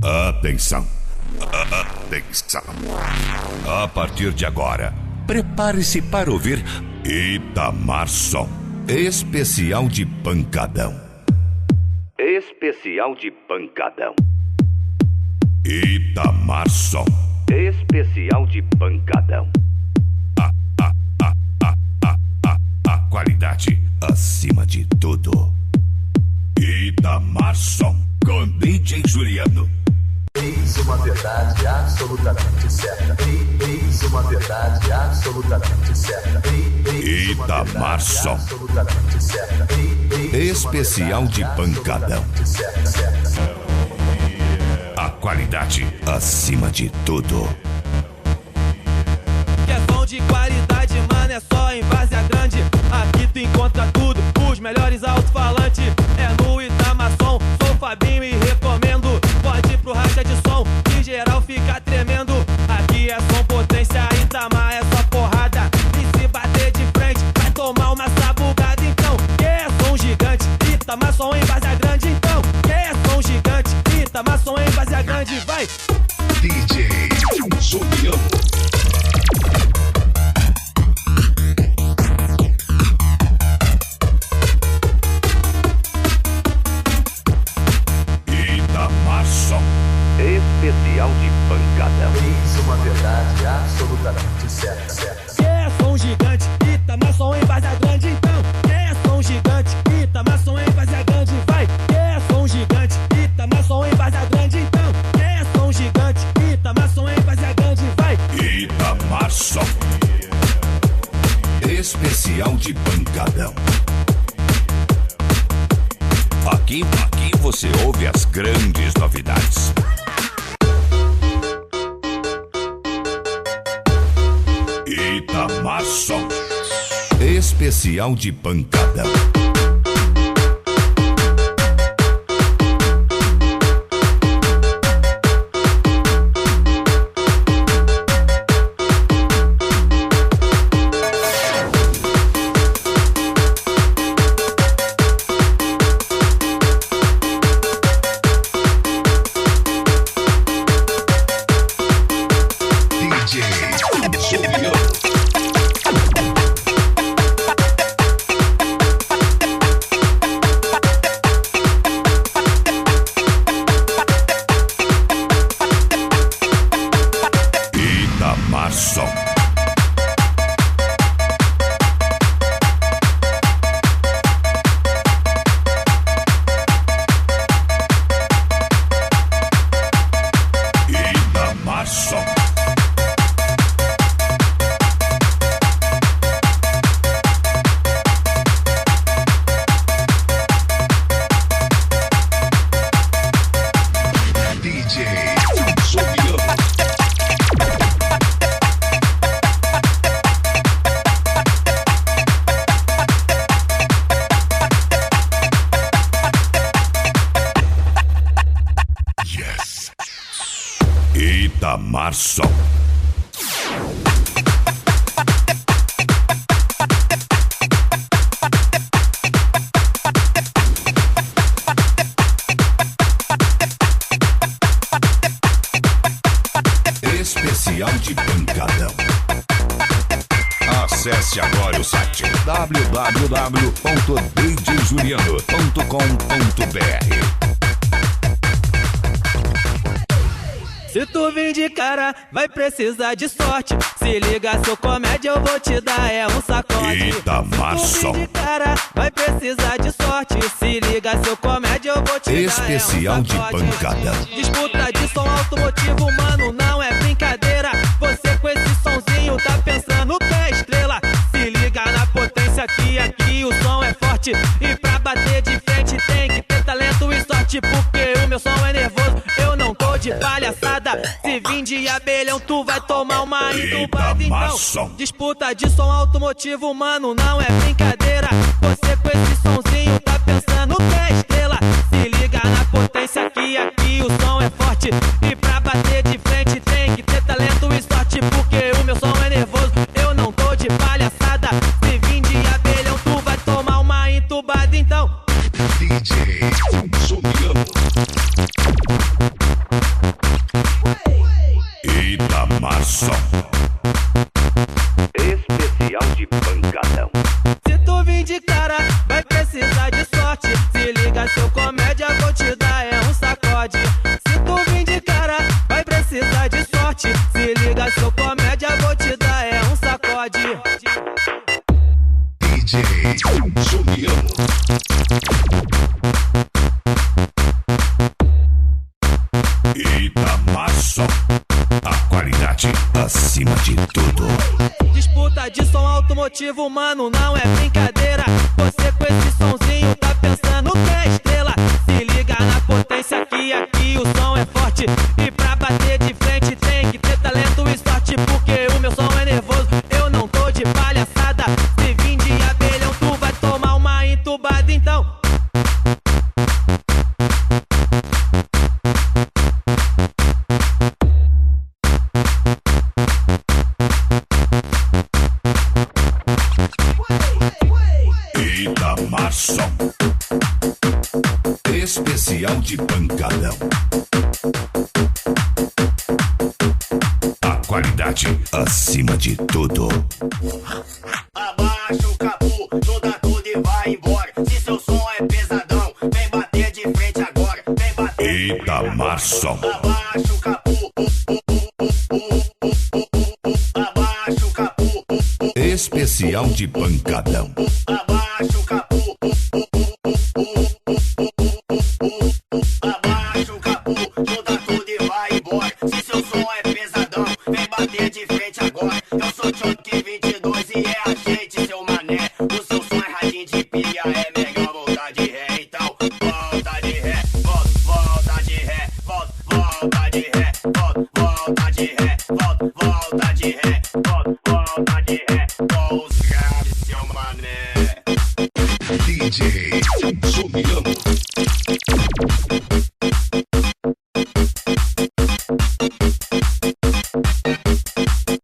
Atenção. Atenção. A partir de agora, prepare-se para ouvir Itamar Som, especial de pancadão. Especial de pancadão. Itamar Som, especial de pancadão. A qualidade acima de tudo. Itamar Som com DJ Juliano. Eis uma verdade absolutamente certa. Eis uma verdade absolutamente certa. Itamar Som, especial de pancadão. A qualidade acima de tudo. Que é som de qualidade, mano, é só em Várzea Grande. Aqui tu encontra tudo, os melhores alto-falantes. É no Itamar Som, sou Fabinho e recomendo. Pode ir pro racha de som, que geral fica tremendo. Aqui é som potência, Itamar é só porrada. E se bater de frente, vai tomar uma sabugada. Então, que é som gigante, Itamar Som em Várzea Grande. Então, que é som gigante, Itamar Som em Várzea Grande, vai! DJ Juliano. Especial de pancadão. Eis uma verdade absolutamente certa. Que é som gigante, Itamar Som em Várzea Grande. Então, que é som gigante, Itamar Som em Várzea Grande, vai! Que é som gigante, Itamar Som em Várzea Grande. Então, que é som gigante, Itamar Som em Várzea Grande, vai! Itamar Som, especial de pancadão. Aqui você ouve as grandes novidades. Itamar Som, especial de pancadão. Itamar Som. Itamar Som. DJ Juliano. Yes. Itamar Som. Especial de pancadão. Acesse agora o site www.djjuliano.com.br. Se tu vir de cara, vai precisar de sorte. Se liga, seu comédia, eu vou te dar um sacode. Itamar Se tu Som. vir de cara, vai precisar de sorte. Se liga, seu comédia, eu vou te Especial dar de pancadão. Disputa de som automotivo, mano, não é brincadeira. Você com esse sonzinho tá pensando que é estrela. Se liga na potência que aqui o som é forte. E pra bater de frente tem que ter talento e sorte. Porque o meu som é nervoso, eu não tô de palhaçada. Se vir de abelhão, tu vai tomar uma entubada. Então, disputa de som automotivo, mano, não é brincadeira. Você com esse sonzinho tá pensando que é estrela. Se liga na potência que aqui o som é forte. E pra bater de frente tem que ter talento e sorte. Porque o meu som é nervoso, eu não tô de palhaçada. Se vir de abelhão, tu vai tomar uma entubada. Então, DJ Juliano. Marçom. Especial de pancadão. Se tu vir de cara, vai precisar de sorte. Se liga, seu comédia, vou te dar um sacode. Se tu vir de cara, vai precisar de sorte. Se liga, seu comédia, vou te dar um sacode. DJ Juliano. Eita Marçom, a qualidade acima de tudo. Disputa de som automotivo, mano, não é brincadeira. Você com esse sonzinho tá pensando que é estrela. Se liga na potência que aqui o som é forte. E pra bater de frente tem que ter talento e sorte. Porque o meu som é nervoso, eu não tô de palhaçada. Se vir de abelhão, tu vai tomar uma entubada então. Eita Marçom, especial de pancadão. A qualidade acima de tudo. Abaixa o capô, toda tudo e vai embora. Se seu som é pesadão, vem bater de frente agora. Vem bater. Eita Marçom, Abaixa o capô. Abaixa o capô. especial de pancadão. Abaixa o capô. Abaixa o capô, toda tudo e vai embora. Se seu som é pesadão, vem bater de frente agora. Eu sou Choque 22 e é a gente, seu mané. O seu som é radinho de pilha, é melhor voltar de ré. Então, volta de ré, volta de ré, volta de ré, volta de ré, volta de ré, volta de ré. Com os graves, seu mané. DJ Juliano.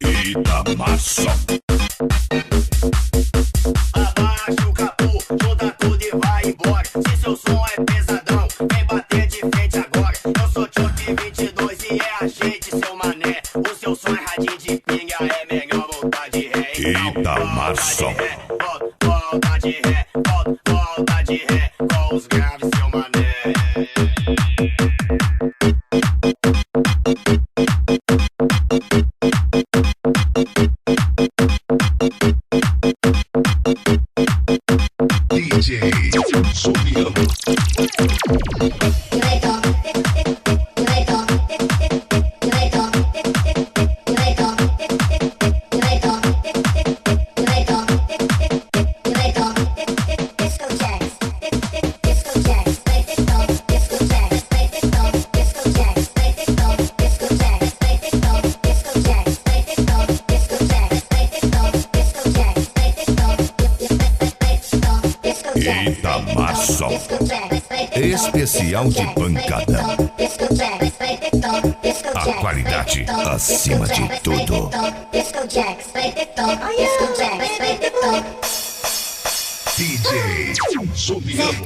Eita Marçom, Abaixa o capô, toda tudo e vai embora. Se seu som é pesadão, vem bater de frente agora. Eu sou Choque 22 e é a gente, seu mané. O seu som é radinho de pinga, é melhor voltar de ré. Eita Marçom, Volta de ré, volta de ré. Com os graves, seu mané. DJ Juliano. Eita Marçom, especial de pancadão. A qualidade acima de tudo. DJ Juliano.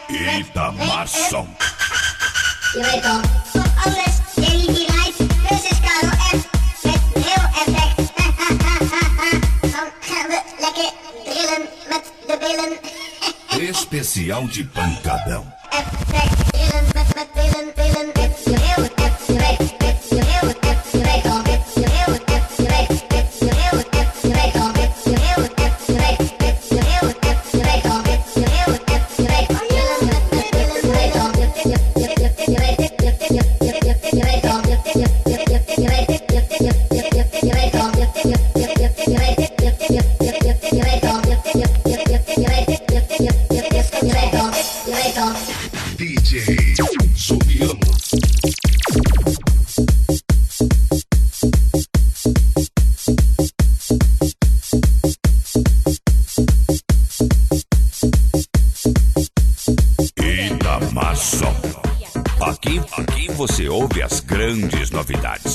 Eita Marçom, Je weet al, top alles, Danny die rijdt, dus is Carlo F. Met heel effect, dan gaan we lekker drillen met de billen. especial de pancadão. Effect, drillen met billen, billen. Je heel F, je weet, je heel F, je weet al. Je heel F, je weet, je heel F, je weet al. Je heel F, je weet, je heel F, je weet al. Je heel F, je weet, drillen met billen, je weet al. DJ Juliano. Eita Marçom. Aqui você ouve as grandes novidades.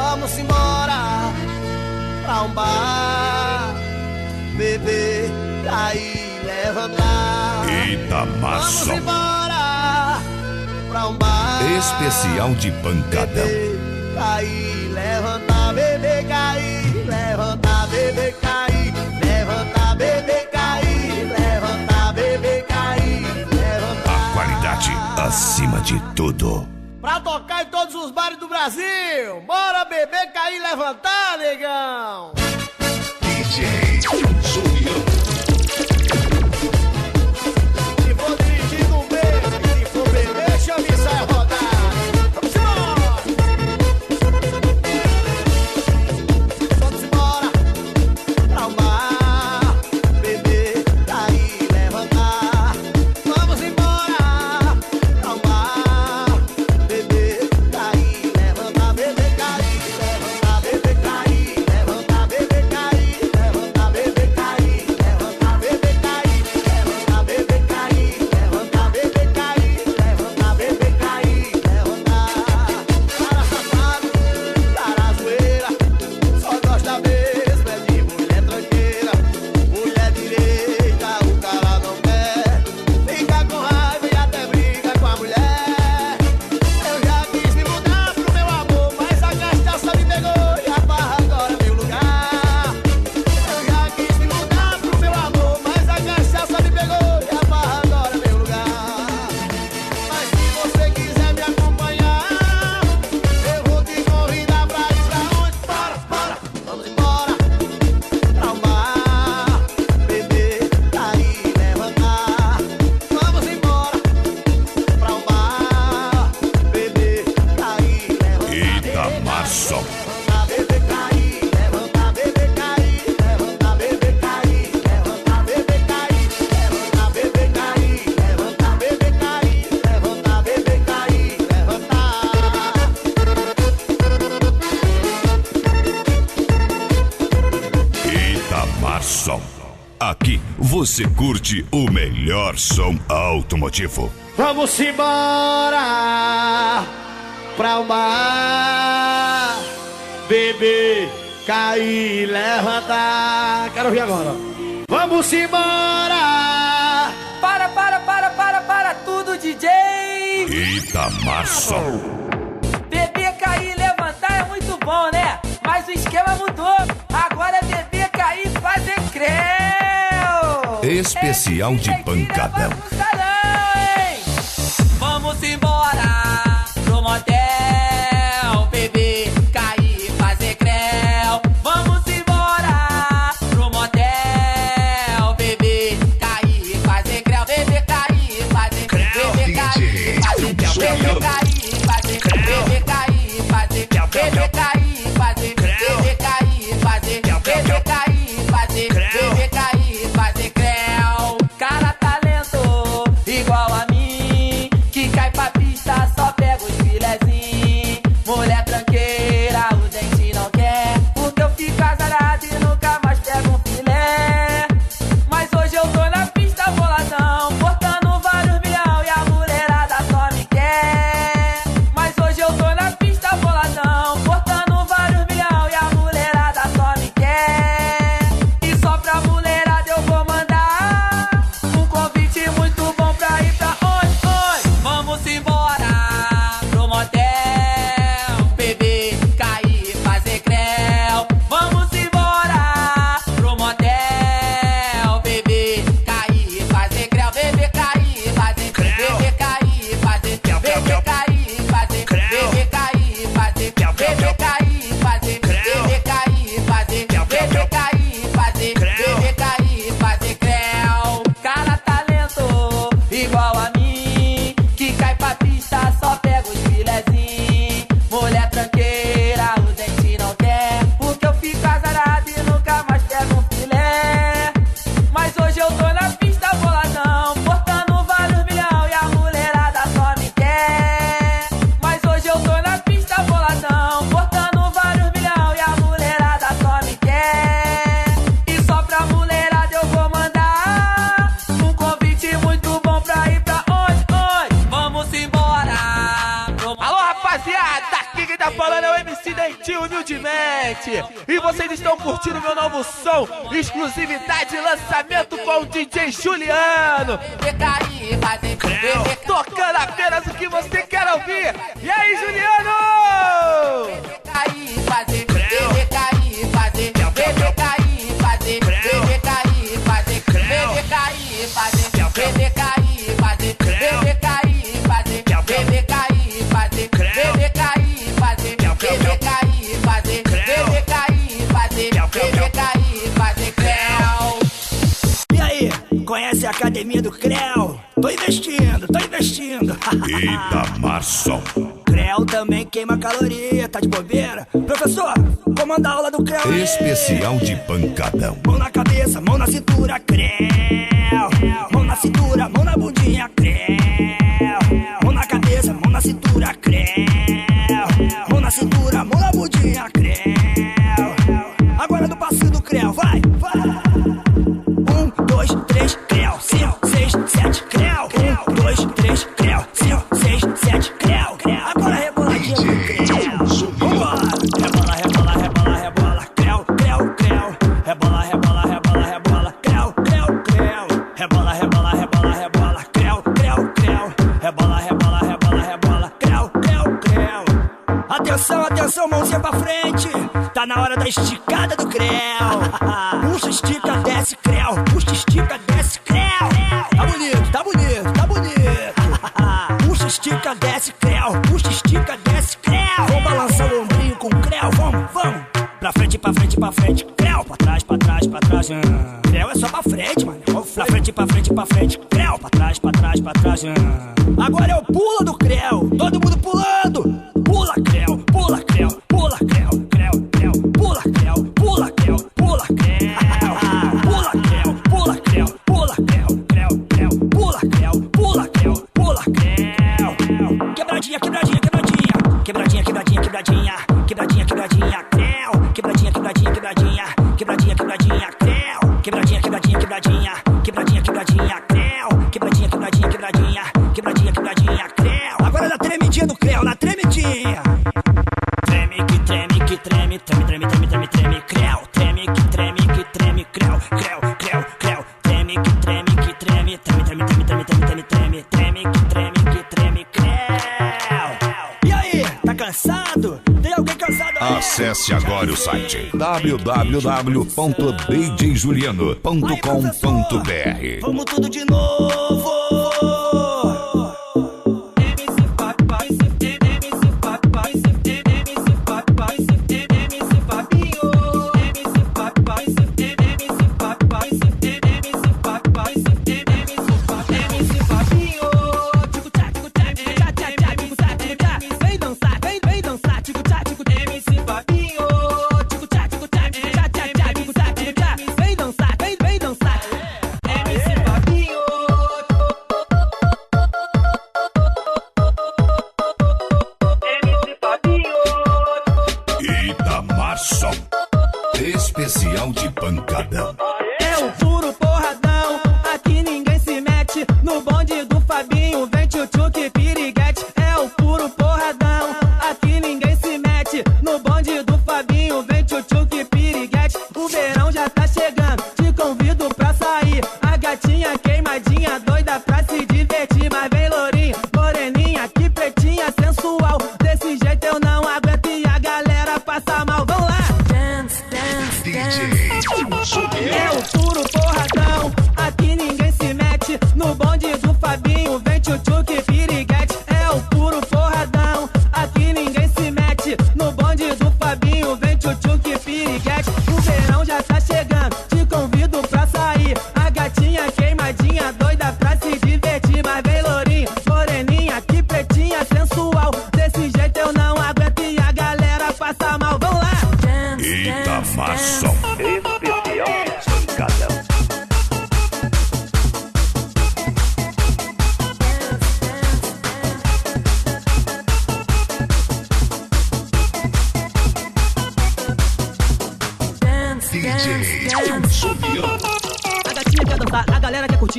Vamos embora pra um bar, beber, cair, levantar. Eita, maçom. Vamos embora pra um bar, Especial de pancadão. beber, cair, levantar, beber, cair, levantar, beber, cair, levantar, beber, cair, levantar, beber, cair, levantar. A qualidade acima de tudo. Pra tocar em todos os bares do Brasil. Bora beber, cair, levantar, negão. DJ Julião. Se for dirigir no meio, se for beber, chame e sai rodar. Vamos embora pra um bar, beber, cair, levantar. Vamos embora pra um bar, beber, cair, levantar, beber, cair, levantar, beber, cair, levantar, beber, cair, levantar, beber, cair, levantar, beber, cair, levantar, beber, cair, levantar, beber, cair, levantar, beber, cair, levantar. Cara safado, cara zoeira, só gosta mesmo é de mulher tranqueira. Mulher direita, o cara não quer. Fica com raiva e até briga com a mulher. Eu já quis me mudar pro meu amor, mas a cachaça me pegou e a barra agora é meu lugar. Eu já quis me mudar pro meu amor, mas a cachaça me pegou e a barra agora é meu lugar. Mas se você quiser me acompanhar, eu vou te convidar pra ir pra onde? Bora, bora, vamos embora pra um bar, beber, cair, levantar. Vamos embora pra um bar, beber, cair, levantar. Eita, maçom. Levantar, beber, cair, levantar, beber, cair, levantar, beber, cair, levantar, beber, cair, levantar, beber, cair, levantar, beber, cair, levantar, beber, cair, levantar. Eita, maçom. Aqui você curte o melhor som automotivo. Vamos embora pra um bar, beber, cair, levantar. Quero ouvir agora. Vamos embora. Para tudo, DJ! Eita, maçom. Beber, cair, levantar é muito bom, né? Mas o esquema mudou. Agora é beber, cair, fazer creu. Especial de pancadão. Vamos embora pro motel, beber, cair, fazer creu. Vamos embora pro motel, beber, cair, fazer creu. Beber, cair, fazer creu. Beber, cair, fazer creu. Beber, cair, fazer creu. Beber, cair, fazer creu. Beber, cair, fazer creu. Beber, cair, fazer creu. Beber, cair, fazer creu. Beber, cair, fazer creu. Cara talento igual a mim, que cai pra pista, só pega os filezinhos. Mulher tranqueira, o dente não quer, porque eu fico azarado e nunca mais pego um filé. Mas hoje eu tô na pista boladão, cortando vários milhão e a mulherada só me quer. tá falando é o MC Dentinho humildemente. E vocês estão curtindo meu novo som, exclusividade e lançamento com o DJ Juliano. Tocando apenas o que você quer ouvir. E aí, Juliano? E aí, conhece a academia do Creu? Tô investindo. Eita, Marçom. Creu também queima caloria, tá de bobeira? Professor, comanda a aula do Creu. Especial de pancadão. Mão na cabeça, mão na cintura, Creu. Mão na cintura, mão na bundinha, Creu. Mão na cabeça, mão na cintura, Creu. Mão na cintura, mão na bundinha, Creu. Agora do passinho do Creu, vai. 1, 2, 3, Creu. 5, 6, 7, Creu. 1, 2, 3, Creu. 5, 6, 7, Creu. Agora reboladinha do Creu. Vambora. Rebola, Creu. Rebola, Creu. Rebola, Creu. Atenção, mãozinha pra frente. Tá na hora da esticada do Creu. Puxa, estica, desce, Creu. Puxa, estica, desce, Creu. Tá bonito. Puxa, estica, desce, Creu. Puxa, estica, desce, Creu. Vamos balançar o ombrinho com o Creu. Vamos. Pra frente. Creu, pra trás. Creu é só pra frente, mano. Pra frente. Creu, pra trás. Agora é o pulo do Creu. Todo mundo pulando. Pula, Creu. Pula, Creu. Pula, Creu. Pula, Creu. Pula, Creu. Pula, Creu. Pula, Creu. Pula, Creu. Pula, Creu. Pula, Creu. Pula, Creu. Pula, Creu. Quebradinha. Quebradinha, Creu. Quebradinha, Creu. Quebradinha, Creu. Agora na tremidinha do Creu, na tremidinha. Treme, Creu. Treme, Creu. Treme, Creu. E aí, tá cansado? Tem alguém cansado aí? Acesse agora o site www.djjuliano.com.br. Vamos tudo de novo.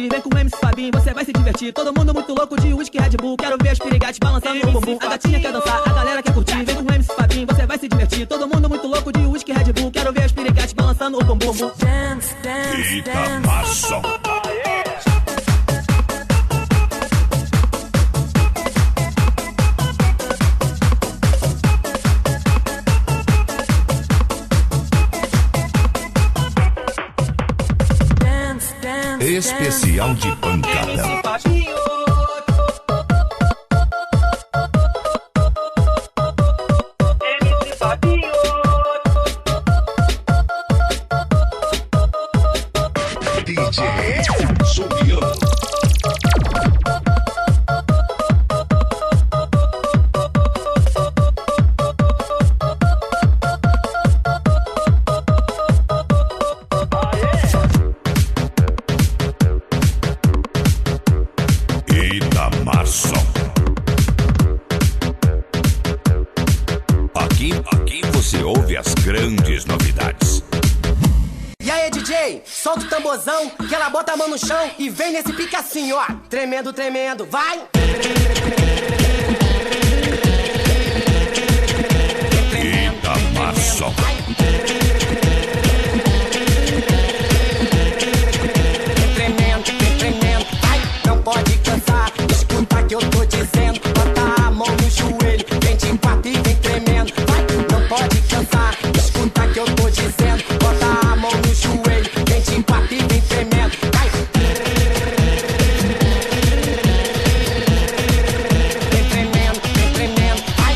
curtir. Vem com o MC Fabinho, você vai se divertir. Todo mundo muito louco de whisky Red Bull. Quero ver as pirigates balançando o bumbum. A gatinha quer dançar, a galera quer curtir. Vem com o MC Fabinho, você vai se divertir. Todo mundo muito louco de whisky Red Bull. Quero ver as pirigates balançando o bumbum. Dance, dance, Itamação. Especial de pancadão. DJ Juliano. Aqui você ouve as grandes novidades. E aí, DJ, solta o tamborzão, que ela bota a mão no chão e vem nesse pique assim, ó. Tremendo, tremendo, vai! Itamação. Tremendo, tremendo, vai! Não pode cansar, escuta que eu tô dizendo. Bota a mão no joelho, vem de quatro e vem tremendo, vai! Não pode cansar, escuta que eu tô dizendo. Bota a mão no joelho, vem de quatro e vem tremendo, vai! Vem tremendo, vai!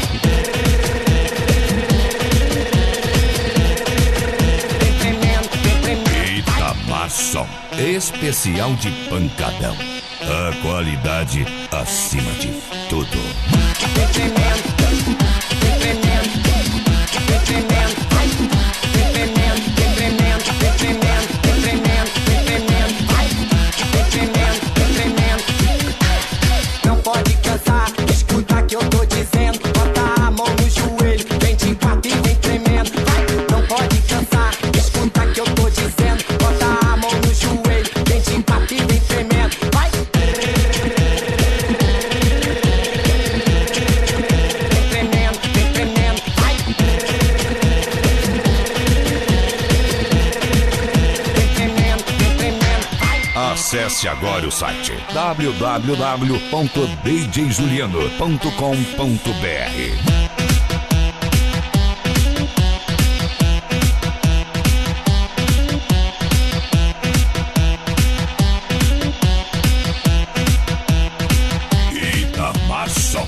Vem tremendo. Itamação. Especial de pancadão. A qualidade acima de tudo. Vem tremendo, vem tremendo, vem tremendo, vai! Vem tremendo, vem tremendo, vem tremendo, vem tremendo, vem tremendo, vai! Vem tremendo, vem tremendo. Não pode cansar, escuta que eu tô dizendo. Bota a mão no joelho, vem de quatro e vem tremendo, vai! Não pode cansar, escuta que eu tô dizendo. Bota a mão no joelho, vem de quatro e vem tremendo, vai! Acesse agora o site www.djjuliano.com.br. Itamação.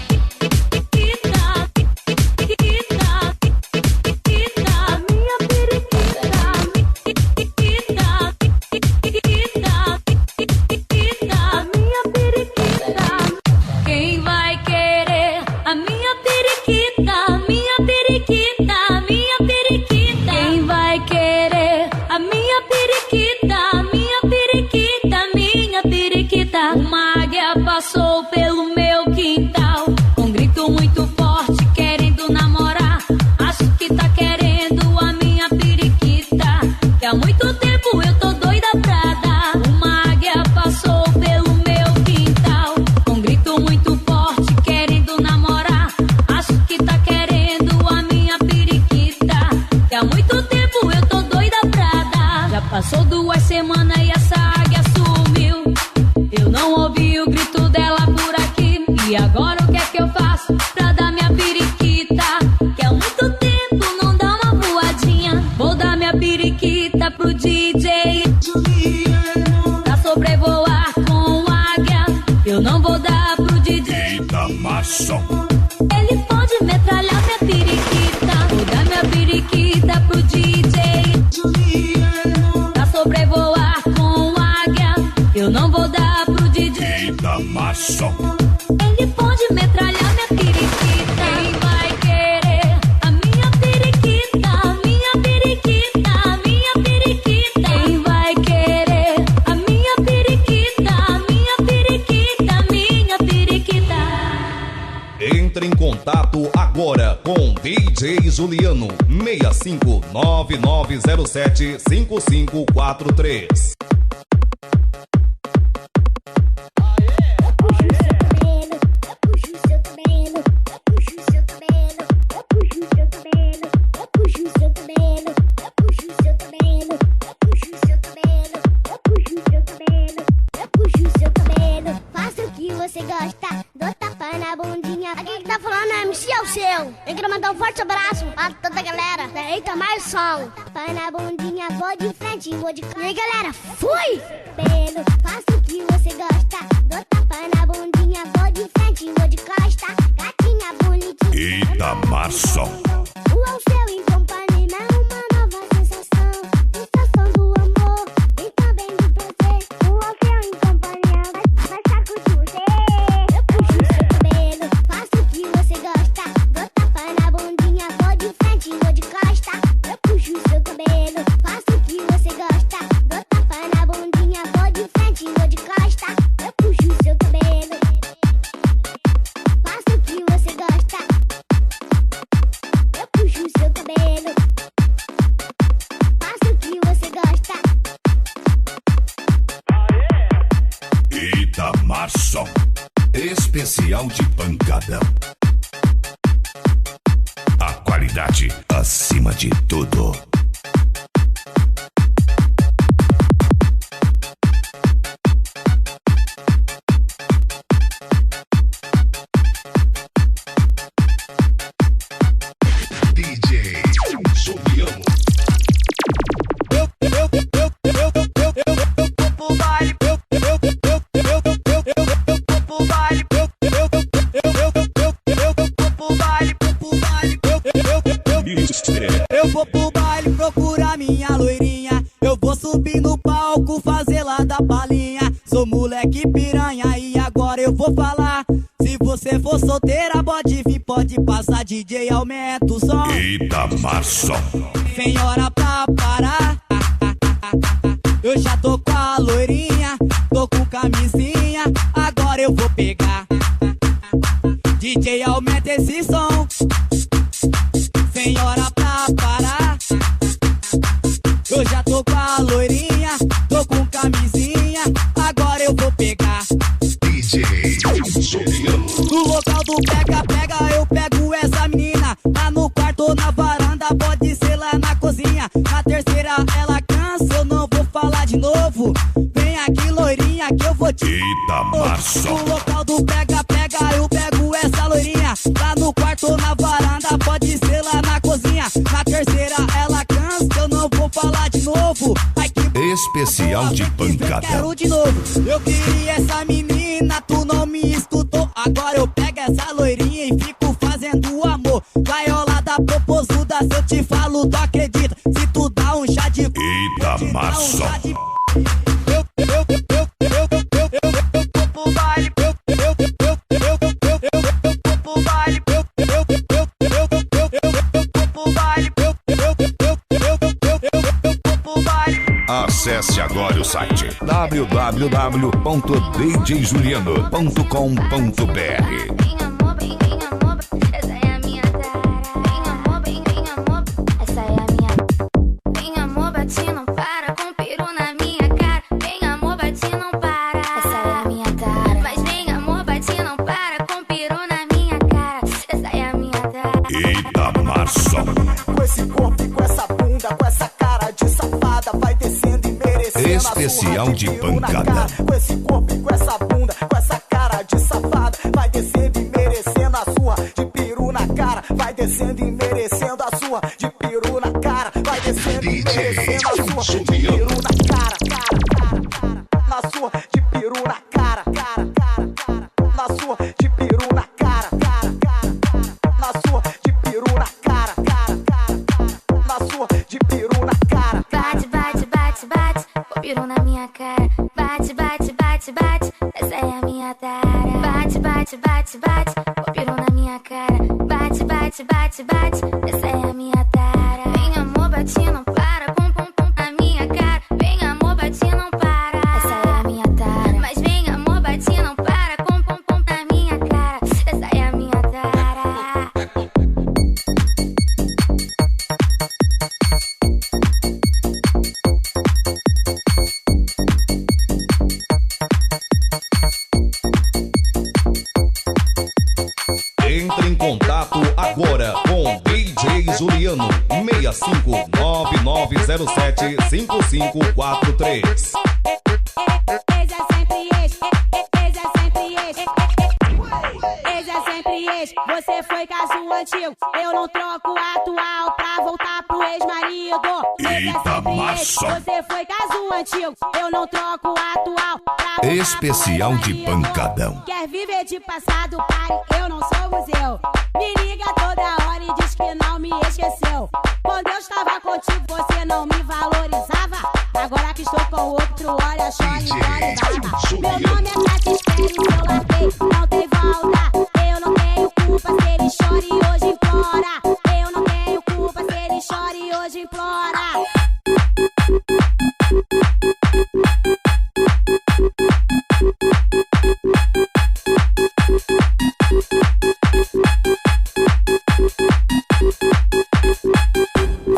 Quem vai querer a minha periquita, minha periquita, minha periquita? Quem vai querer a minha periquita, minha periquita, minha periquita? Uma águia passou pelo meu quintal, com um grito muito forte, querendo namorar. Acho que tá querendo a minha periquita, que há muito tempo eu tô doida pra dar. Uma águia passou pelo meu quintal, com um grito muito forte, querendo namorar. Acho que tá querendo a minha periquita, que há muito tempo eu tô doida pra dar. Já passou 2 semanas e essa águia sumiu. Eu não ouvi o grito dela por aqui. E agora o que é que eu faço pra dar minha periquita, que há muito tempo não dá uma voadinha? Vou dar minha periquita pro DJ Juliano, pra sobrevoar com águia. Eu não vou dar pro DJ Itamação. Ele pode metralhar minha periquita. Vou dar minha periquita pro DJ Juliano, pra sobrevoar com águia. Eu não vou dar pro DJ Itamação. Ele pode metralhar minha periquita. Quem vai querer a minha periquita, minha periquita, minha periquita? Quem vai querer a minha periquita, minha periquita, minha periquita? Entre em contato agora com DJ Juliano 6599075543. valeu. Eu quero mandar um forte abraço pra toda a galera da Eita Mais Som. Põe na bundinha, vou de frente, vou de... E aí, galera, fui! Pelo, faço o que você gosta. Dou tapa na bundinha, vou de frente, vou de costa. Gatinha bonitinha. Eita Mar Som. O Alceu em companhia é uma nova sensação. Sensação do amor e também do prazer. O Alceu em companhia vai sacudir você. Eu puxo seu cabelo, faço o que você gosta. Dou tapa na bundinha, vou de frente, vou de costa. Eu puxo seu cabelo, faço o que você gosta. Dou tapa na bundinha, vou de frente, vou de costa. Eu puxo seu cabelo, faço o que você gosta. Eu puxo seu cabelo, faço o que você gosta. Eita Mar Som. Especial de pancada. A qualidade acima de tudo. DJ Juliano. Eu vou pro baile procurar minha loirinha. Eu vou subir no palco, fazer lá da palhinha. Sou moleque piranha e agora eu vou falar. Se você for solteira, pode vir, pode passar. DJ, aumenta o som. Eita Mar Som. Sem hora pra parar. Eu já tô com a loirinha, tô com camisinha. Agora eu vou pegar. DJ, aumenta esse som. Sem hora pra parar. Eu já tô com a loirinha, tô com camisinha. Agora eu vou pegar. DJ Juliano. No local do pega-pega eu pego essa menina. Lá no quarto ou na varanda, pode ser lá na cozinha. Na terceira ela cansa, eu não vou falar de novo. Vem aqui loirinha que eu vou te... Eita Mar Som. No local do pega-pega eu pego essa loirinha. Lá no quarto ou na varanda, pode ser lá na cozinha. Na terceira ela cansa, eu não vou falar de novo. Ai, que Especial de pancada. quero de novo. Eu queria essa menina, tu não me escutou. Agora eu pego essa loirinha e fico fazendo amor. Gaiola da popozuda, se eu te falo, tu acredita. Se tu dá um chá de... Eita Mar Som. Eu vou pro baile. Eu vou pro baile. Acesse agora o site www.djjuliano.com.br. Eita Mar Som. Com esse corpo e com essa bunda, com essa cara de safada, vai descendo e merecendo Especial de pancada. Com esse corpo e com essa bunda, com essa cara de safada, vai descendo e merecendo a sua de peru na cara, vai descendo e merecendo a sua de peru na cara, vai descendo e merecendo a sua de peru na cara, na sua de peru na cara, na sua de peru na cara, na sua de peru na cara, na sua de peru na cara. Bate, bate, bate, bate, o peru na minha cara. Bate, bate, bate, bate, essa é a minha tara. Bate, bate, bate, bate, o peru na minha cara. Bate, bate, bate, bate, essa é a minha tara. Vem amor, bate, não para, pum, pum, pum na minha cara. Vem amor, bate, não para, essa é a minha tara. Mas vem amor, bate, não para, pum, pum, pum na minha cara. Essa é a minha tara. Entre em contato agora com DJ Juliano 6599075543. Esse é sempre esse, esse é sempre esse. Esse é sempre esse. Você foi caso antigo, eu não troco a atual pra voltar pro ex-marido. Eita, massa. Você foi caso antigo, eu não troco a atual pra voltar Especial pro de ex-marido. pancadão. Quer viver de passado, pare, eu não sou museu. Me liga toda hora e diz que não me esqueceu. Quando eu estava contigo, você não me valorizava. Agora que estou com outro, olha, chora e chora e baba. Meu nome é Tati Espere, se eu larguei, não tem volta. Eu não tenho culpa se ele chora e hoje implora. Eu não tenho culpa se ele chora e hoje implora.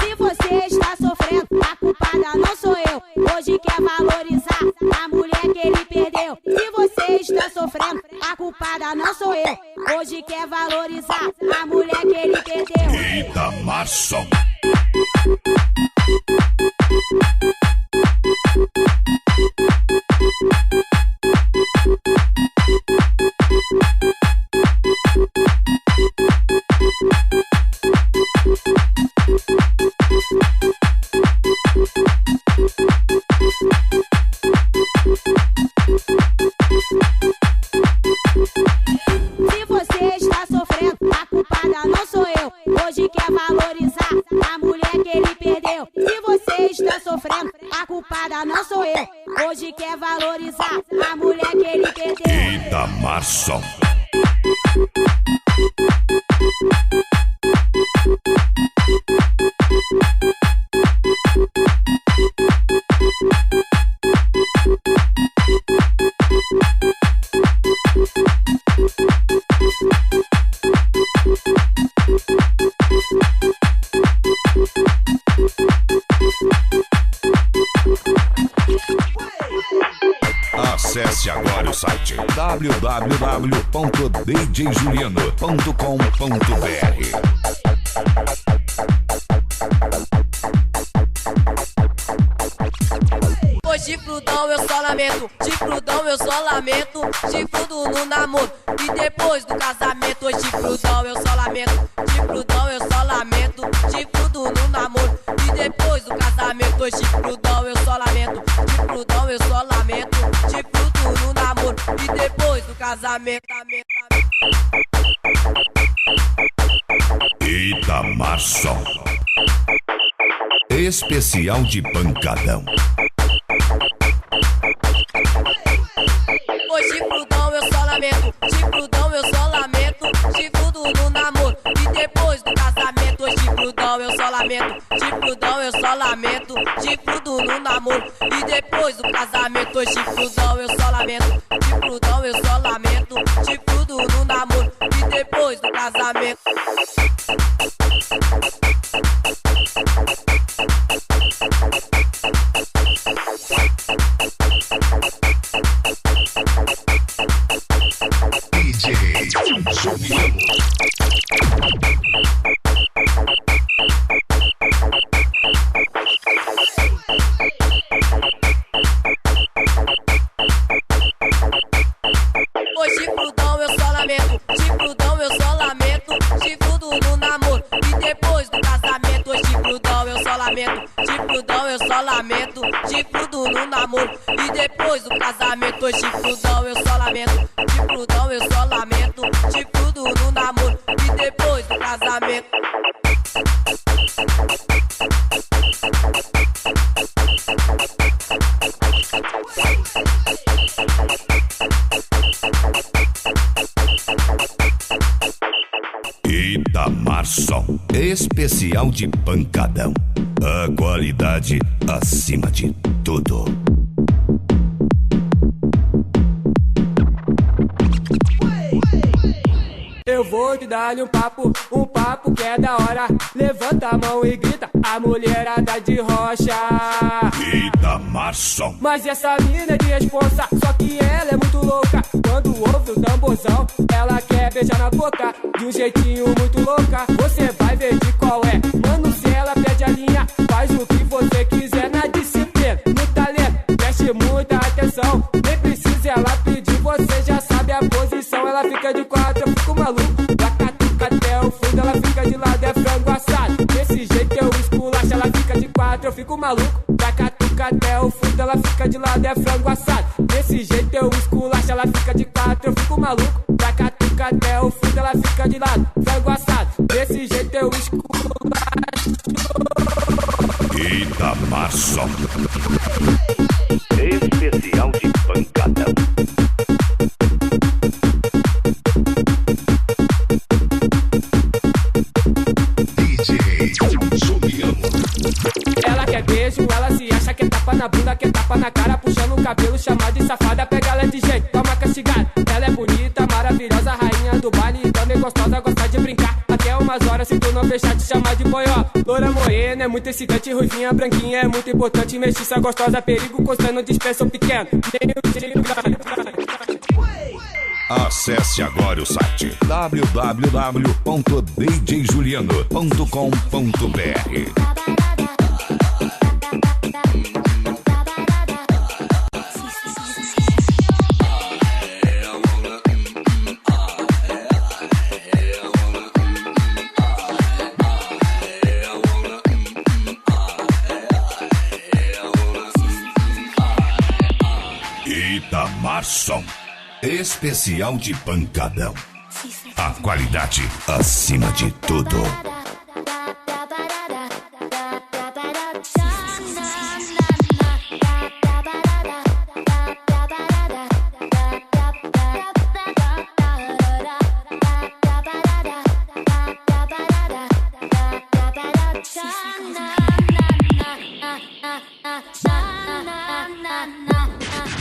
Se você está sofrendo, a culpada não sou eu. Hoje quer valorizar a mulher que ele perdeu. Se você está sofrendo, a culpada não sou eu. Hoje quer valorizar a mulher que ele perdeu. Eita, massa. Se você está sofrendo, a culpada não sou eu. Hoje quer valorizar a mulher que ele perdeu. Se você está sofrendo, a culpada não sou eu. Hoje quer valorizar a mulher que ele perdeu. Eita, massa. Acesse agora o site www.djjuliano.com.br. Pois de frudão eu só lamento, de frudão eu só lamento, de frudo no namoro e depois do casamento. Hoje de frudão eu só lamento, de frudão eu só lamento, de frudo no namoro e depois do casamento. Hoje de frudão eu só lamento, de frudão eu só lamento, de frudo no namoro e depois do casamento. Eita, massa. Especial de pancadão. Hoje de frudão eu só lamento, de frudão eu só lamento, de frudo no namoro e depois do casamento. Hoje de frudão eu só lamento, de frudão eu só lamento, de frudo no namoro e depois do casamento. Hoje de frudão eu só lamento, de frudão eu só lamento, de frudo no namoro e depois do casamento. DJ Juliano. Hoje de frudão eu só lamento, de frudão eu só lamento, de frudo no namoro e depois do casamento. Hoje de frudão eu só lamento, de frudão eu só lamento, de frudo no namoro e depois do casamento. Hoje de frudão eu só lamento, de frudão eu só lamento, de frudo no namoro e depois do casamento. Eita, massa. Especial de pancadão. A qualidade acima de tudo. Eu vou te dar-lhe um papo que é da hora. Levanta a mão e grita, a mulherada de rocha. Eita, massa. Mas essa mina é de responsa, só que ela é muito louca. Quando ouve o tamborzão, ela quer beijar na boca, de um jeitinho muito louca. Você vai ver de qual é. Mano, se ela pede a linha, faz o que você quiser na disciplina, no talento. Preste muita atenção, nem precisa ela pedir, você já sabe a posição. Ela fica de quatro, eu fico maluco. eu fico maluco. Da catuca até o fundo, ela fica de lado, é frango assado. Desse jeito eu esculacho, ela fica de quatro, eu fico maluco. Da catuca até o fundo, ela fica de lado, frango assado. Desse jeito eu esculacho. Itamar Som. Especial de pancadão. DJ Juliano. Ela quer beijo, ela se acha que é tapa na bunda, que é tapa na cara, puxando o cabelo, chama de safada, pega ela de jeito, toma castigada. Ela é bonita, maravilhosa, rainha do baile, e também gostosa, gosta de brincar. Até umas horas, se tu não deixar te chamar de boió. Loura morena, é muito excitante, ruivinha, branquinha, é muito importante, mestiça, gostosa, perigo, constando, dispensa o pequeno. Acesse agora o site www.djjuliano.com.br. Itamar Som. Especial de pancadão. A qualidade acima de tudo.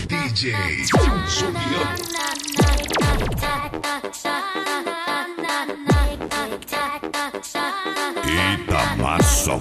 DJ Juliano. Itamar Som.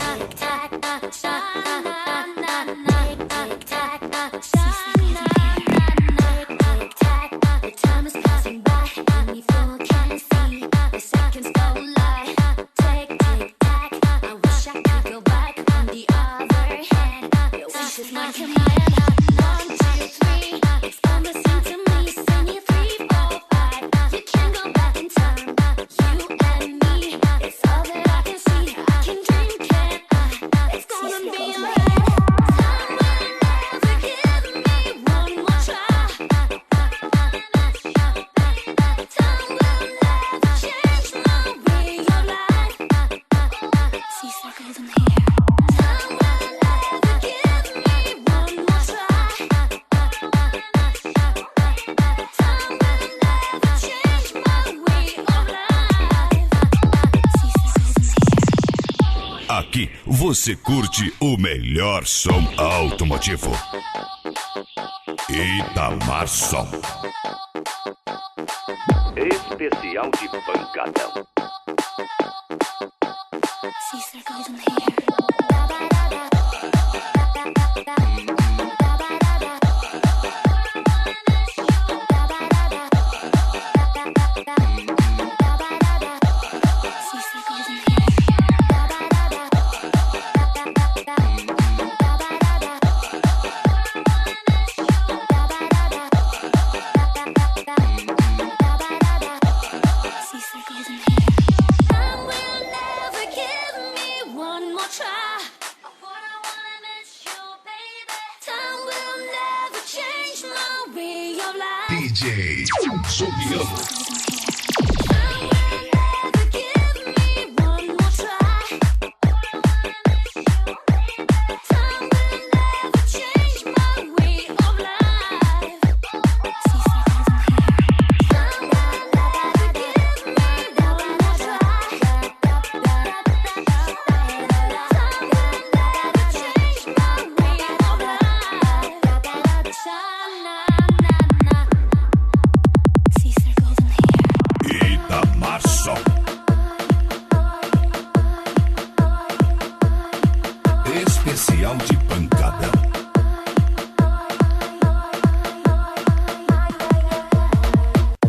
Aqui você curte o melhor som automotivo. Itamar Som. Especial de pancadão. DJ Juliano. Especial de pancadão.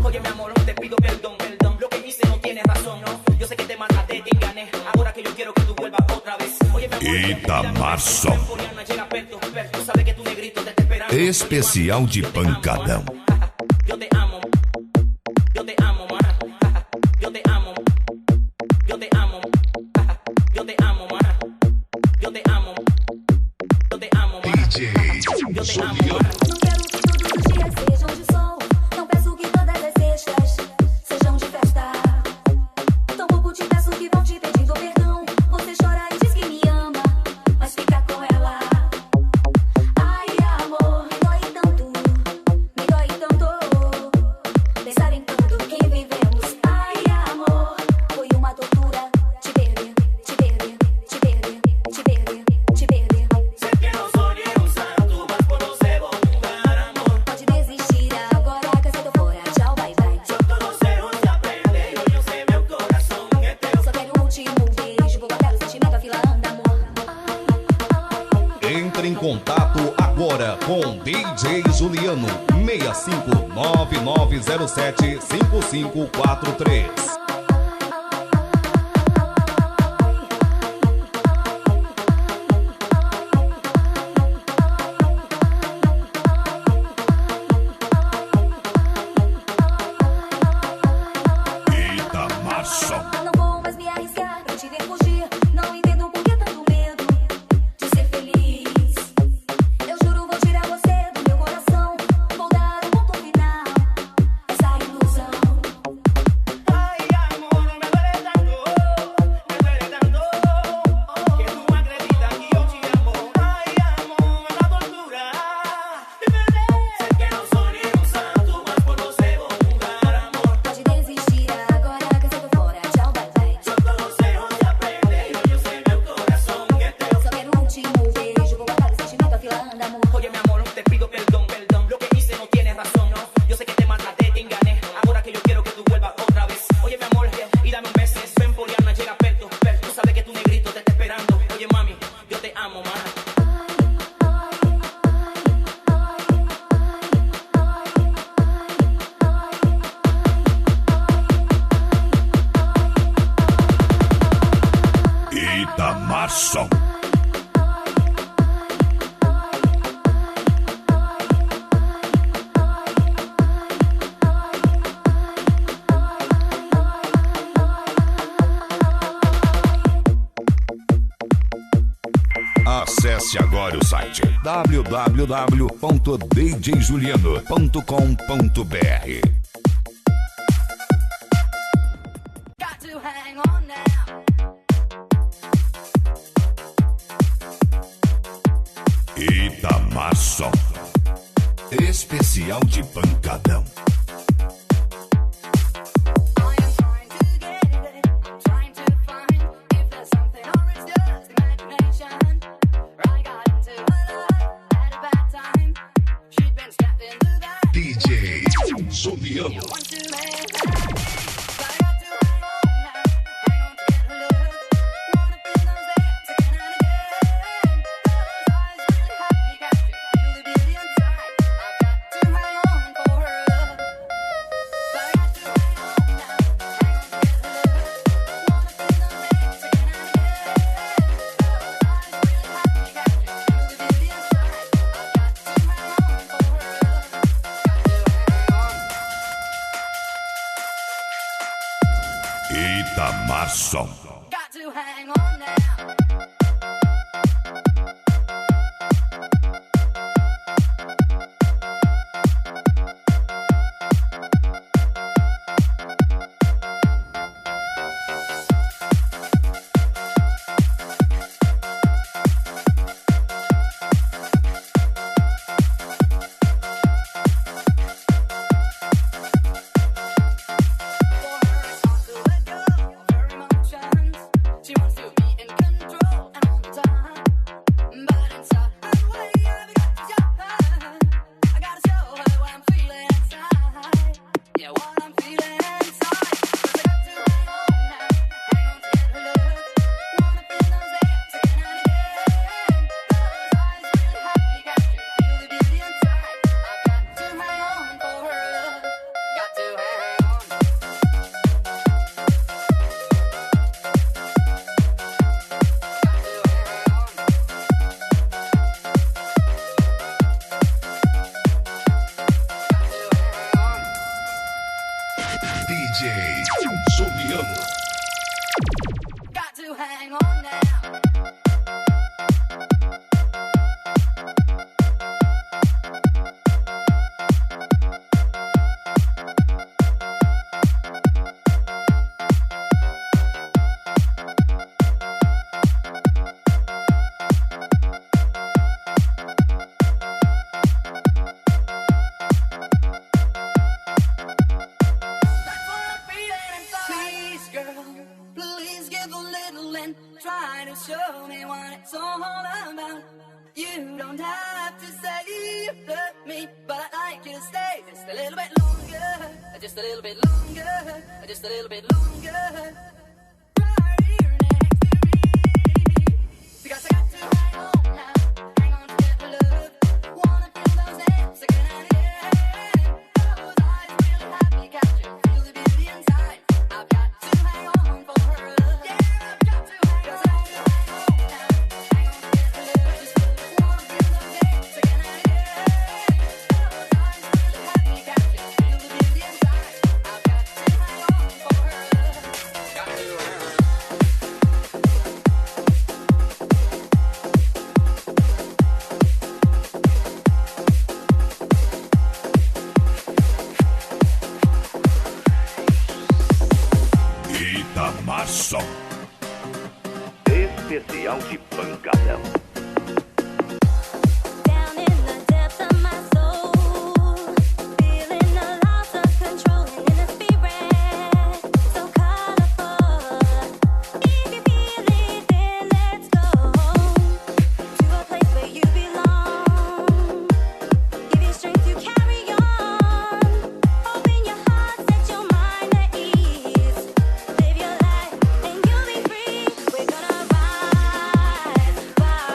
Oye mi amor, te pido perdón, perdón. Lo que hice no tiene razón, no. Yo sé que te maltraté, te engañé. Ahora que yo quiero que tú vuelvas otra vez. Oye mi amor, Itamar Som. Especial de pancadão. Yo te amo. Yo te amo, mana. Yo te amo. Yo te amo. Yo te amo, mana. Yo te amo. yo te amo. Não quero que todos os dias sejam de sol. Não peço que todas as sextas sejam de festa. Tampouco te peço que volte pedindo perdão. Você chora e diz que me ama, mas fica com ela. Ai, amor, me dói tanto. Pensar em tudo que vivemos. Ai, amor, foi uma tortura. Te perder, te perder, te perder, te perder, te perder. Sé que no soy un santo, mas por você vou mudar, amor. Pode desistir agora, que se eu fora, tchau, bye bye. Yo todos los erros ya aprendí, hoy yo sé meu corazón é teu. Só quero o último beijo, vou guardar o sentimento, a fila anda, amor. Entre em contato agora com DJ Juliano 6599075543. Itamar Som. Não vou mais me arriscar pra te ver fugir. Não entendo por que tanto medo de ser feliz. Eu juro, vou tirar você do meu coração. Vou dar um ponto final a essa ilusão. Ay, amor, me duele tanto, que tú acreditas que yo te amo. Ay, amor, es una tortura. Te perder. Sé que no soy un santo, mas por você vou mudar, amor. Pode desistir agora, que se eu tô fora, tchau, bye bye. Yo todos los erros ya aprendí, hoy yo sé meu corazón é teu. Só quero o último beijo, vou guardar o sentimento, a fila anda, amor. Oye, mi amor, te pido perdón, perdón. Lo que hice no tienes razón, no. Yo sé que te maltraté, te engané. Ahora que yo quiero que tú vuelvas otra vez. Oye, mi amor, y dame un beso. Ven, Poliana, llega perto. Tú sabes que tu negrito te está esperando. Oye, mami, yo te amo, más. Itamar Som. Acesse agora o site www.djjuliano.com.br. Got to hang on now. Itamar Som. Especial de pancadão. DJ Juliano. Itamar Som. Got to hang on now. She wants to be in control and all the time. But inside, way I've got to show her. I gotta show her what I'm feeling inside. Yeah, what I'm feeling inside. But I got to hang on now, hang on to get her love. Wanna feel those lips again and again. Those eyes really have me captured. Feel the beauty inside. I've got to hang on for her love. Got to hang on. DJ Juliano. Got to hang on now. give a little and try to show me what it's all about. You don't have to say you love me, but I'd like you to stay just a little bit longer, just a little bit longer, just a little bit longer. Right here next to me, because I got to hang on now, hang on to get my love. Wanna feel those hands again and again. Those eyes will have me captured, feel the beauty inside. I've got to hang on for her love. Yeah, I've got to hang on. 'Cause I got to hang on now, hang on to get my love. Just wanna feel those hands again and again. Those eyes will have me captured, feel the beauty inside. I've got to hang on for her love. Got to hang on. Itamar Som. Especial de pancadão. Down in the depths of my soul, feeling the loss of control and in the spirit, so colorful. If you feel it, then let's go to a place where you belong. Give you strength to carry on. Open your heart, set your mind at ease. Live your life and you'll be free. We're gonna rise, rise,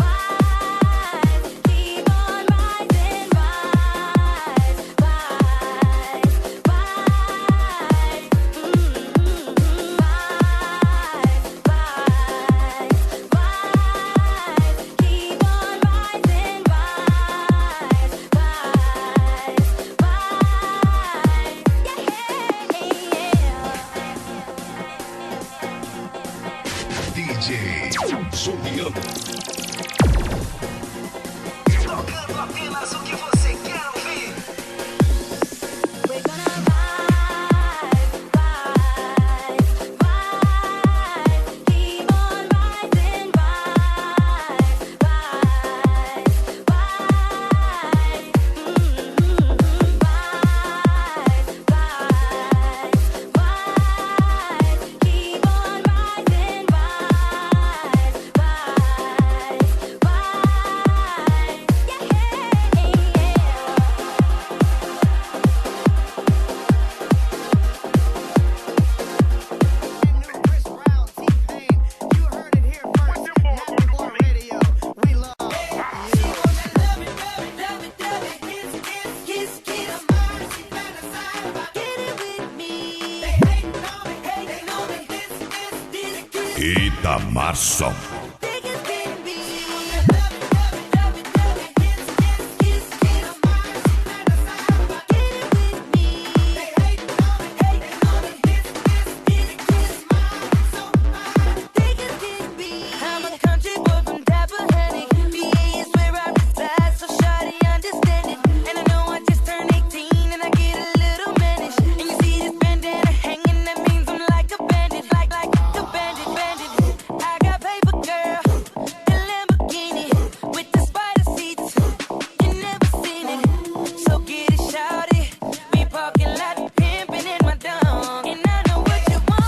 rise. Keep on rising, rise, rise, rise. Rise, rise, rise. Keep on rising, rise, DJ Juliano. Tocando apenas o que você quer ouvir. We're gonna rise, rise, rise. Keep on rising, rise, rise, rise. Rise, rise, rise. Keep on rising, rise, Itamar Som. I'm a country boy from Tappahannock. PA is where I reside, so shawty understand it. And I know I just turned 18 and I get a little mannish. And you see this bandana hanging, that means I'm like a bandit, like a bandit. I got paper, girl, the Lamborghini with the spider seats. You never seen it, so get it, shawty. We parking lot pimping in my dome, and I know what you want.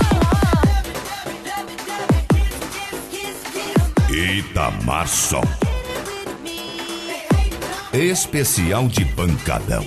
Itamar Som. Especial de pancadão.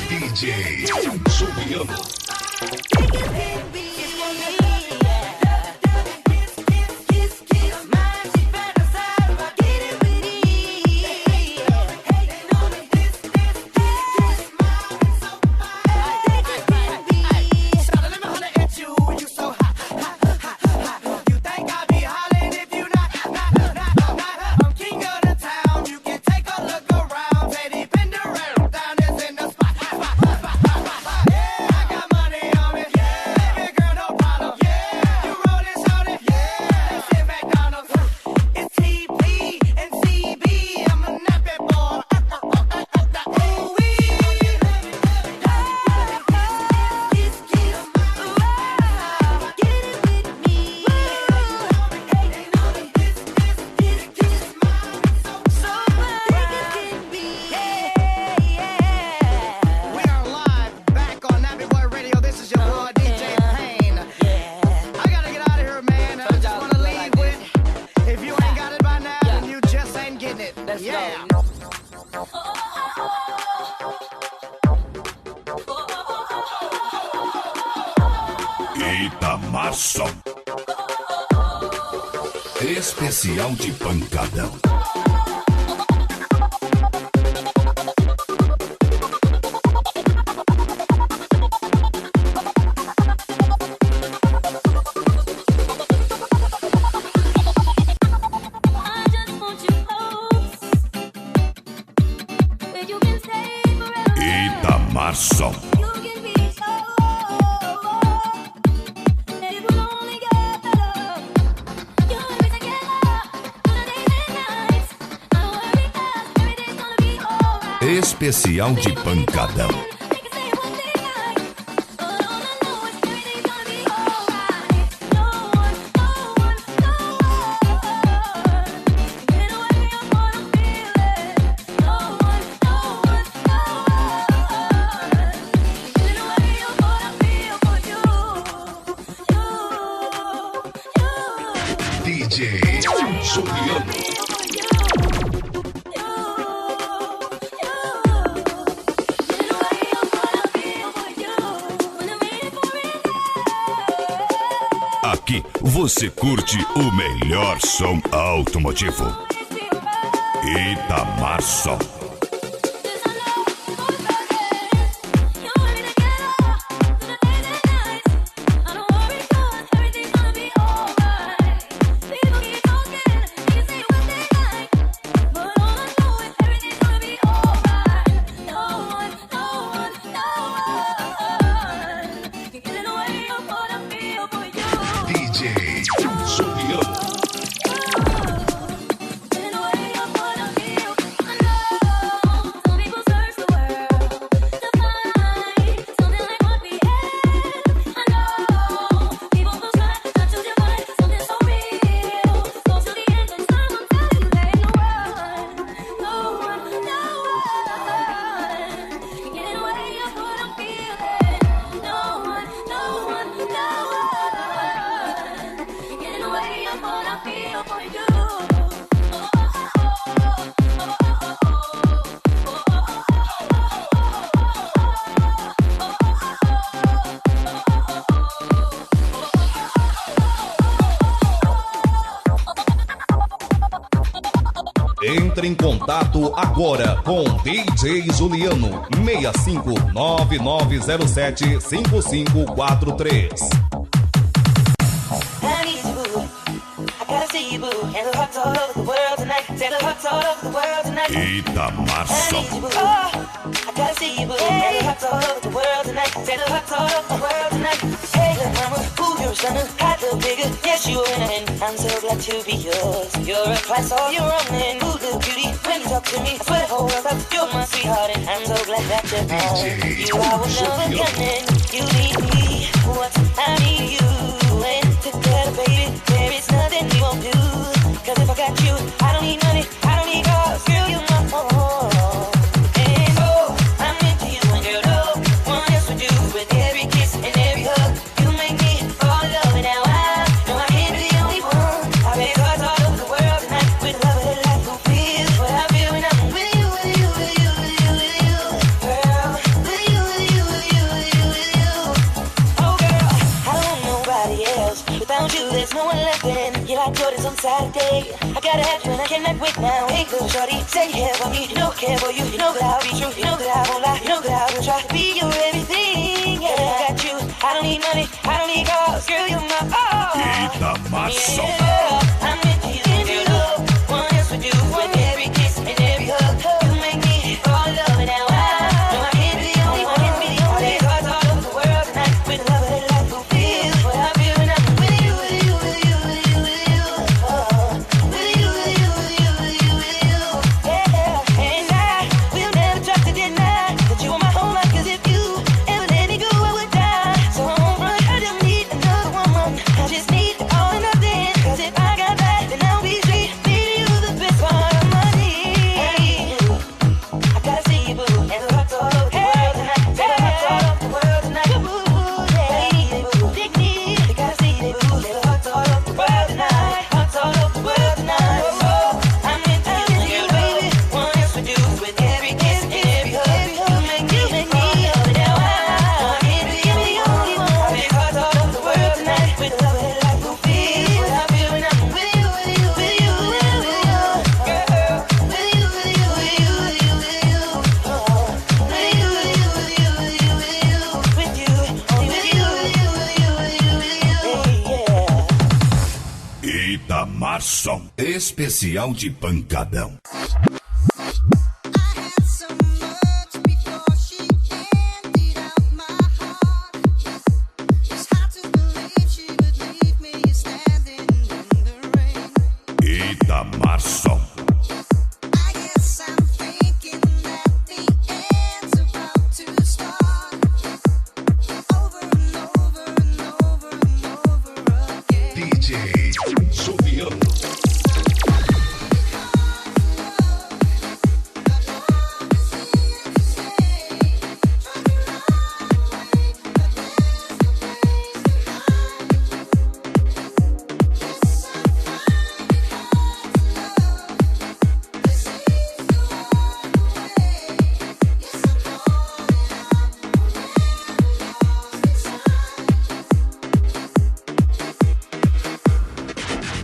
DJ Juliano. You think Itamar Som. Especial de pancadão. Itamar Som. Especial de pancadão. DJ Juliano. Aqui você curte o melhor som automotivo. Itamar Som. DJ Juliano. Entre em contato agora com DJ Juliano 6599075543. Itamar Som. Yes, you win, and I'm so glad to be yours. You're a class all your own, and ooh, little beauty, when you talk to me, I swear the whole world up, you're my sweetheart, and I'm so glad that you're mine. You are one of a kind, and you need me, what I need you, and together, baby, there is nothing we won't do. Cause if I got you, I don't need money, I don't need cars, girl, you're my own. And oh, I'm into you, and girl, no one else would do. With every kiss and every hug, you make me fall in love, and now I know I can't be the only one. I bet cards all over the world tonight with love of life who feels what I feel when I'm with you, with you, with you, with you, with you, girl, with you, with you, with you, with you, with you. Oh girl, I don't want nobody else. Without you, there's no one left in. You're like Jordans on Saturday. I gotta have you and I cannot wait now. Hey little shorty, say you care for me. You know I care for you. You know that I'll be true. You know that I won't lie. You know that I will try to be your everything. Yeah, I got you. I don't need money. I don't need cars. Girl, you're my all. Itamar Som. Yeah, I'm into you. Into love. One else would do. With every kiss and every hug, you make me fall in love. And now I know I can't be the only one. Can't be the only one. Cards all over the world tonight with love of life who feels what I feel when I'm with you, with you, with you, with you, with you. Oh, with you, with you, with you, with you, with you. Yeah, and I will never try to deny that you are my whole life. Cause if you ever let me go, I would die. So I won't run, I don't need another woman. I just need all or nothing. Cause if I got Especial de pancadão. Itamar Som. DJ Juliano.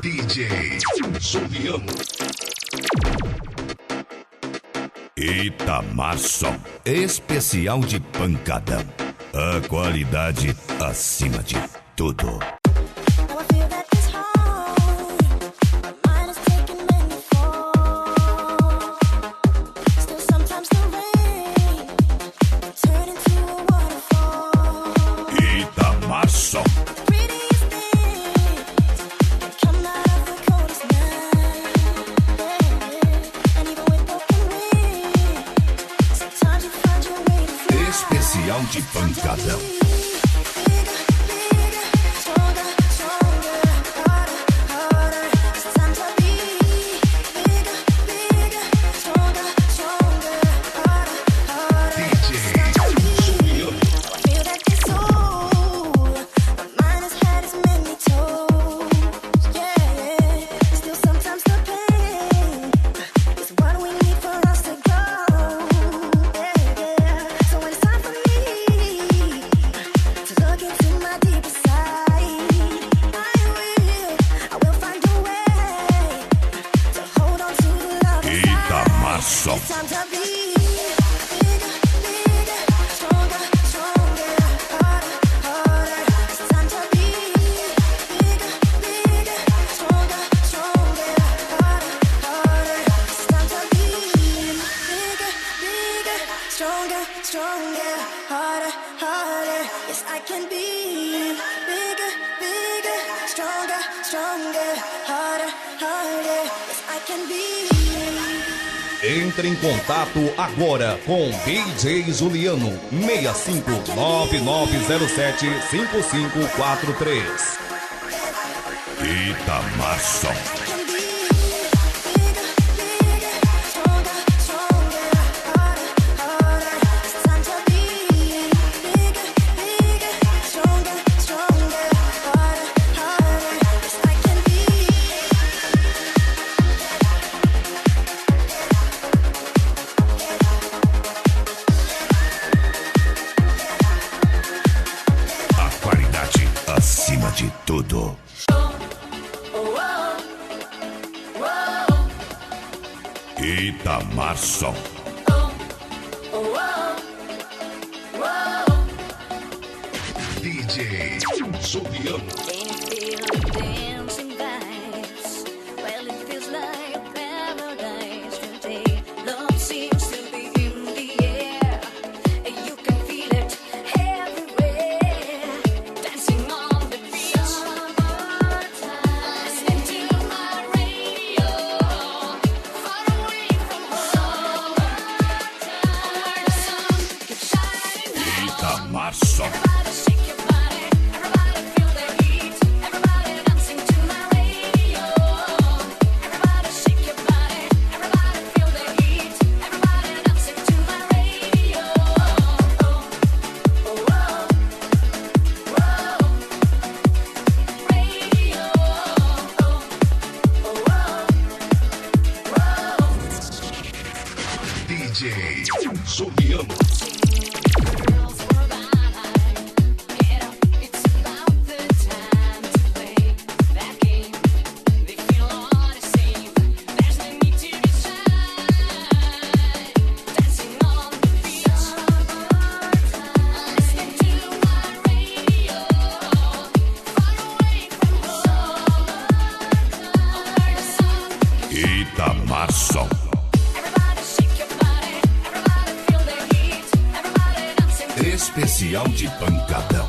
DJ Juliano. Itamar Som. Especial de pancadão. A qualidade acima de tudo. Itamar Som. Especial de pancadão. Itamar Som. Stronger, harder, harder. Yes, I can be bigger, bigger, stronger, stronger, harder, harder. Yes, I can be. Entre em contato agora com DJ Juliano 6599075543. Itamar Som. Acima de tudo. Itamar Som. DJ Juliano. Itamar Som. DJ Juliano. Especial de pancadão.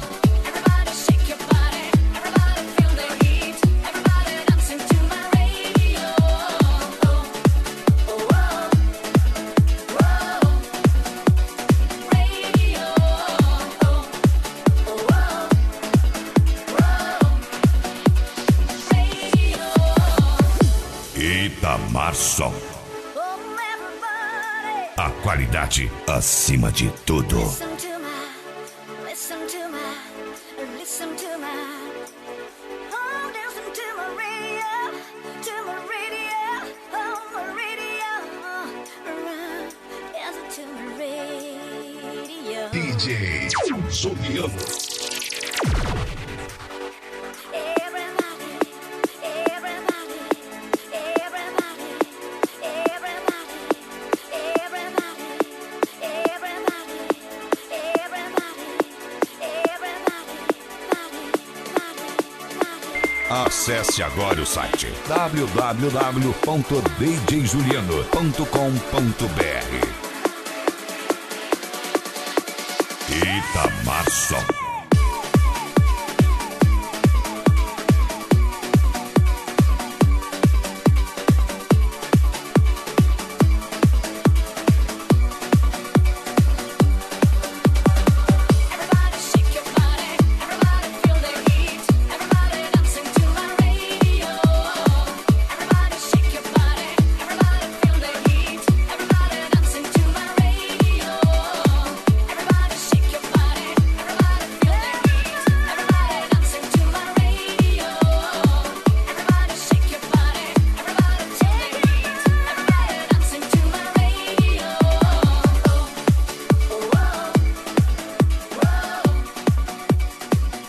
Itamar Som. A qualidade acima de tudo. Listen to my, listen to my, listen to my. Oh, listen to my radio, oh, my radio. Listen to my radio. DJ Juliano. Acesse agora o site www.djjuliano.com.br. Itamar Som.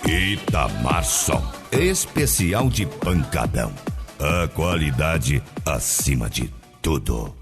Itamar Som. Especial de pancadão. A qualidade acima de tudo.